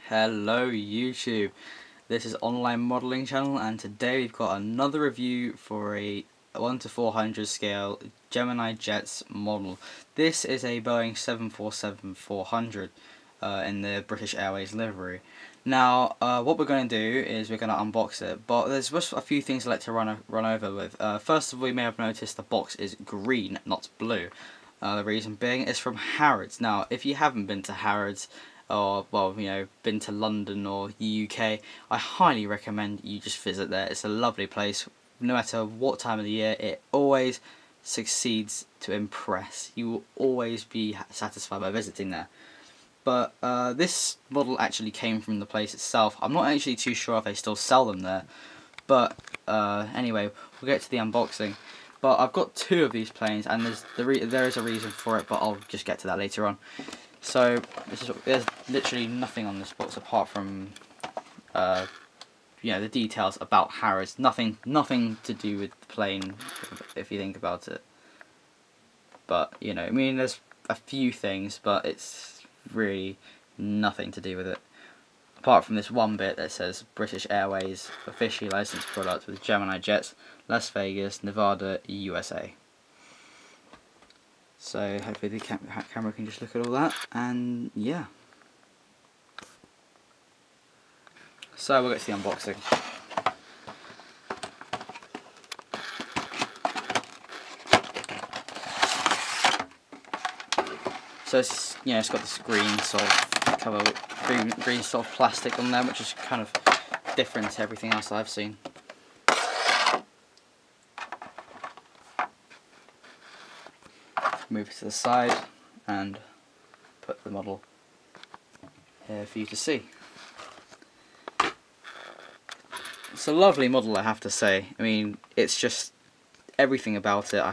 Hello YouTube, this is Online Modelling Channel, and today we've got another review for a 1 to 400 scale Gemini Jets model. This is a Boeing 747-400 in the British Airways livery. Now what we're going to do is we're going to unbox it, but there's just a few things I'd like to run over with. First of all, you may have noticed the box is green, not blue. The reason being is from Harrods. Now if you haven't been to Harrods, or been to London or the UK, I highly recommend you just visit there. It's a lovely place. No matter what time of the year, it always succeeds to impress. You will always be satisfied by visiting there. But this model actually came from the place itself. I'm not actually too sure if they still sell them there, but anyway, we'll get to the unboxing. But I've got two of these planes, and there is a reason for it, but I'll just get to that later on. So there's literally nothing on this box apart from the details about Harrods. Nothing to do with the plane, if you think about it. But I mean, there's a few things, but it's really nothing to do with it. Apart from this one bit that says British Airways officially licensed product with Gemini Jets, Las Vegas, Nevada, USA. So hopefully the camera can just look at all that, and yeah. So we'll get to the unboxing. So it's got this green sort of cover with green sort of plastic on there, which is kind of different to everything else I've seen. Move it to the side and put the model here for you to see. It's a lovely model, I have to say. I mean, it's just everything about it.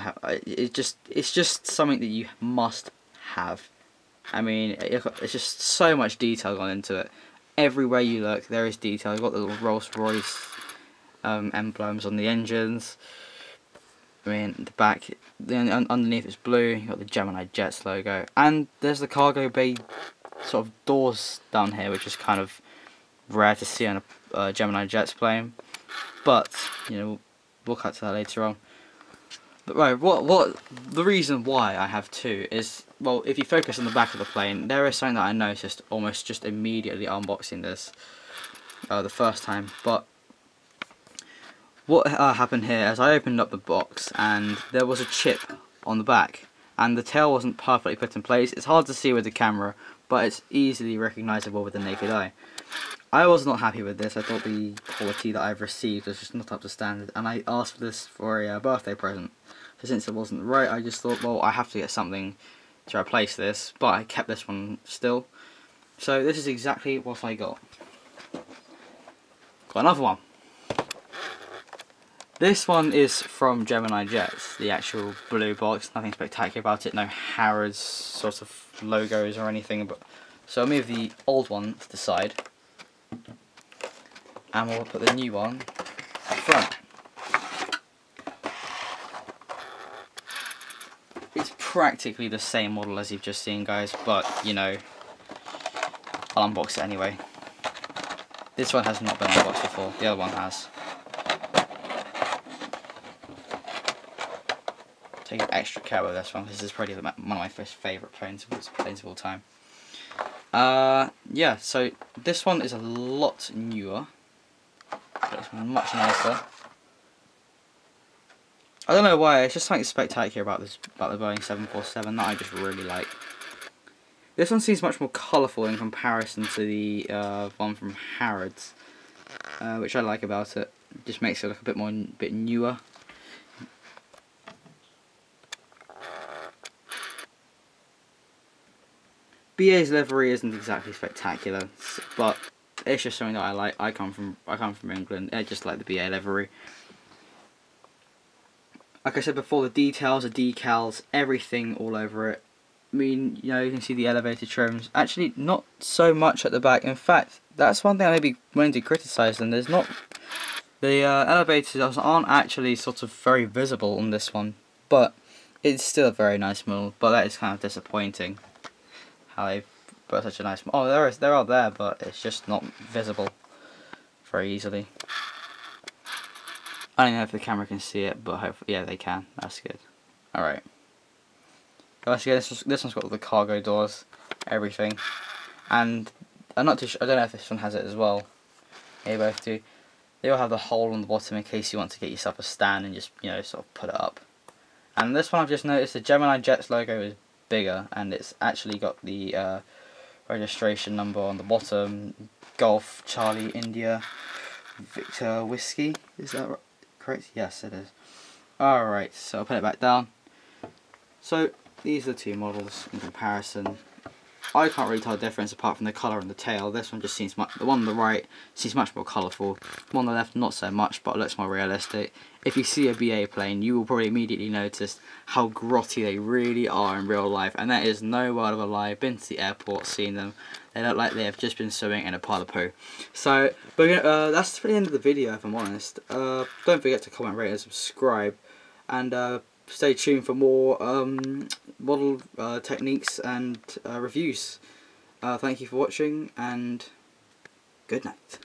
It's just something that you must have. I mean, it's just so much detail gone into it. Everywhere you look, there is detail. You've got the little Rolls-Royce emblems on the engines. I mean, the back, underneath it's blue. You've got the Gemini Jets logo, and there's the cargo bay sort of doors down here, which is kind of rare to see on a Gemini Jets plane. But we'll cut to that later on. But right, what the reason why I have two is, well, if you focus on the back of the plane, there is something that I noticed almost just immediately unboxing this the first time. But what happened here is I opened up the box and there was a chip on the back, and the tail wasn't perfectly put in place. It's hard to see with the camera, but it's easily recognisable with the naked eye. I was not happy with this. I thought the quality that I've received was just not up to standard, and I asked for this for a birthday present. So since it wasn't right, I just thought, well, I have to get something to replace this, but I kept this one still. So this is exactly what I got. Got another one. This one is from Gemini Jets, the actual blue box. Nothing spectacular about it, no Harrods sort of logos or anything. But so I'll move the old one to the side, and we'll put the new one up front. It's practically the same model as you've just seen, guys, but I'll unbox it anyway. This one has not been unboxed before, the other one has. Take extra care with this one. This is probably one of my favourite planes of all time. Yeah, so this one is a lot newer. It's much nicer. I don't know why. It's just something spectacular about the Boeing 747 that I just really like. This one seems much more colourful in comparison to the one from Harrods, which I like about it. It just makes it look a bit newer. BA's livery isn't exactly spectacular, but it's just something that I like. I come from England. I just like the BA livery. Like I said before, the details, the decals, everything all over it. I mean, you can see the elevator trims. Actually, not so much at the back. In fact, that's one thing I may be willing to criticise them. There's not, the elevators aren't actually sort of very visible on this one, but it's still a very nice model. But that is kind of disappointing how they've but such a nice. Oh, there are there, but it's just not visible very easily. I don't know if the camera can see it, but hopefully, yeah, they can. That's good. All right. Once again, this one's got all the cargo doors, everything, and I'm not too sure. I don't know if this one has it as well. They both do. They all have the hole on the bottom in case you want to get yourself a stand and just, you know, sort of put it up. And this one I've just noticed the Gemini Jets logo is bigger, and it's actually got the registration number on the bottom. Golf Charlie India Victor Whiskey. Is that correct? Yes, it is. Alright, so I'll put it back down. So these are the two models in comparison. I can't really tell the difference apart from the colour and the tail. This one just seems much. The one on the right seems much more colourful. The one on the left not so much, but looks more realistic. If you see a BA plane, you will probably immediately notice how grotty they really are in real life, and that is no word of a lie. I've been to the airport, seen them. They look like they have just been swimming in a pile of poo. So, but that's the end of the video, if I'm honest. Don't forget to comment, rate, and subscribe, and stay tuned for more model techniques and reviews. Thank you for watching, and good night.